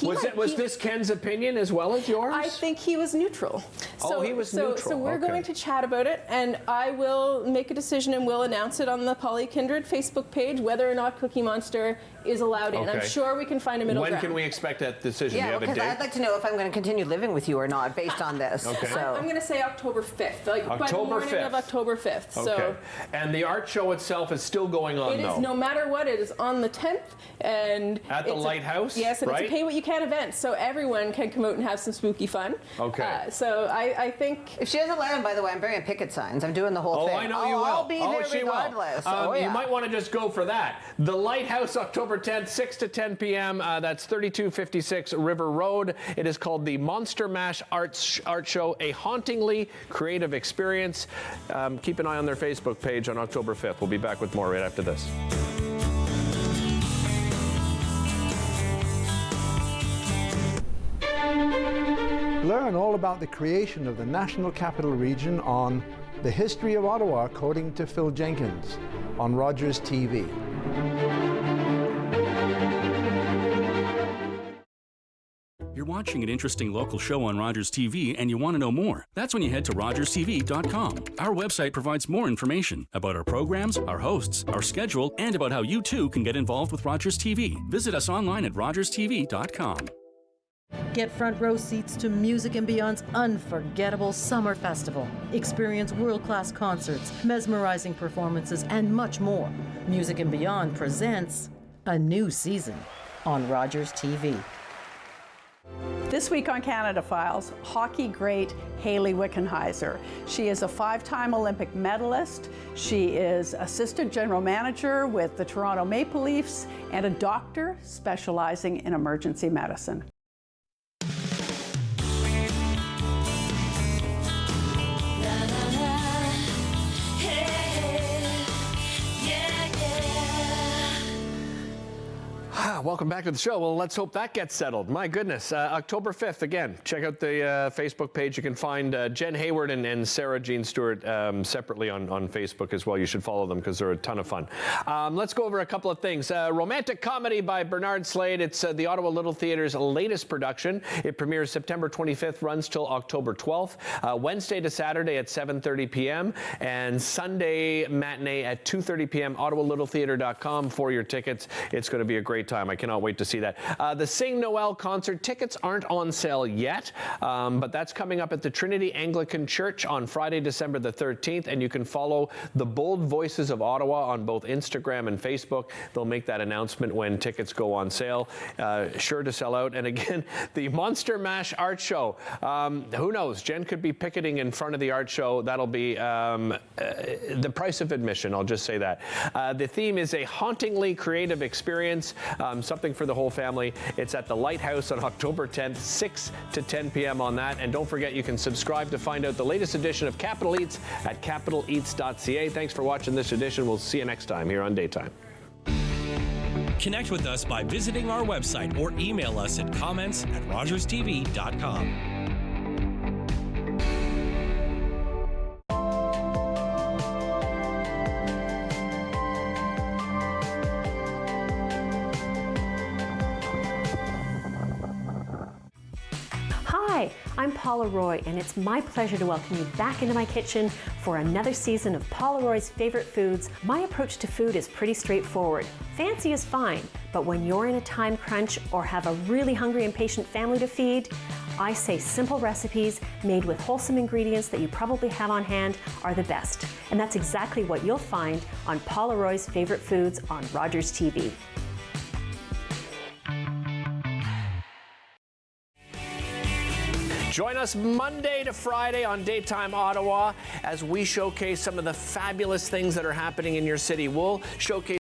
was this Ken's opinion as well as yours? I think he was neutral. So, he was neutral. So we're going to chat about it, and I will make a decision and we'll announce it on the Polly Kindred Facebook page whether or not Cookie Monster is allowed in. I'm sure we can find a middle ground. When can we expect that decision? Yeah, Do you have a because date? I'd like to know if I'm going to continue living with you or not based on this. Okay. So. I'm going to say October 5th, like by the October morning 5th. of October 5th. Okay. So And the art show itself is still going on, it though? is, no matter what, it is on the 10th. And At the Lighthouse? Yes, and right? it's a pay what you can event, so everyone can come out and have some spooky fun. Okay. So I think... If she doesn't let him, by the way, I'm bringing picket signs. I'm doing the whole thing. Oh, I know you will. I'll be there she regardless. will. Yeah. You might want to just go for that. The Lighthouse, October 10th, 6 to 10 p.m. That's 3256 River Road. It is called the Monster Mash Art Show, a hauntingly creative experience. Keep an eye on their Facebook page on October 5th. We'll be back with more right after this. Learn all about the creation of the National Capital Region on The History of Ottawa, according to Phil Jenkins, on Rogers TV. You're watching an interesting local show on Rogers TV and you want to know more. That's when you head to rogerstv.com. Our website provides more information about our programs, our hosts, our schedule, and about how you too can get involved with Rogers TV. Visit us online at rogerstv.com. Get front row seats to Music and Beyond's unforgettable summer festival. Experience world-class concerts, mesmerizing performances, and much more. Music and Beyond presents a new season on Rogers TV. This week on Canada Files, hockey great Hayley Wickenheiser. She is a 5-time Olympic medalist. She is assistant general manager with the Toronto Maple Leafs and a doctor specializing in emergency medicine. Welcome back to the show. Well, let's hope that gets settled. My goodness. October 5th, again, check out the Facebook page. You can find Jen Hayward and Sarah Jean Stewart separately on Facebook as well. You should follow them because they're a ton of fun. Let's go over a couple of things. Romantic comedy by Bernard Slade. It's the Ottawa Little Theatre's latest production. It premieres September 25th, runs till October 12th. Wednesday to Saturday at 7:30 p.m. and Sunday matinee at 2:30 p.m. OttawaLittleTheatre.com for your tickets. It's going to be a great time. I cannot wait to see that. The Sing Noel concert tickets aren't on sale yet, but that's coming up at the Trinity Anglican Church on Friday, December the 13th, and you can follow the Bold Voices of Ottawa on both Instagram and Facebook. They'll make that announcement when tickets go on sale. Sure to sell out. And again, the Monster Mash Art Show. Who knows? Jen could be picketing in front of the art show. That'll be the price of admission, I'll just say that. The theme is a hauntingly creative experience. Something for the whole family. It's at the Lighthouse on October 10th, 6 to 10 p.m. on that. And don't forget, you can subscribe to find out the latest edition of Capital Eats at capitaleats.ca. Thanks for watching this edition. We'll see you next time here on Daytime. Connect with us by visiting our website or email us at comments@rogerstv.com. Hi, I'm Paula Roy, and it's my pleasure to welcome you back into my kitchen for another season of Paula Roy's Favorite Foods. My approach to food is pretty straightforward. Fancy is fine, but when you're in a time crunch or have a really hungry, impatient family to feed, I say simple recipes made with wholesome ingredients that you probably have on hand are the best. And that's exactly what you'll find on Paula Roy's Favorite Foods on Rogers TV. Join us Monday to Friday on Daytime Ottawa as we showcase some of the fabulous things that are happening in your city. We'll showcase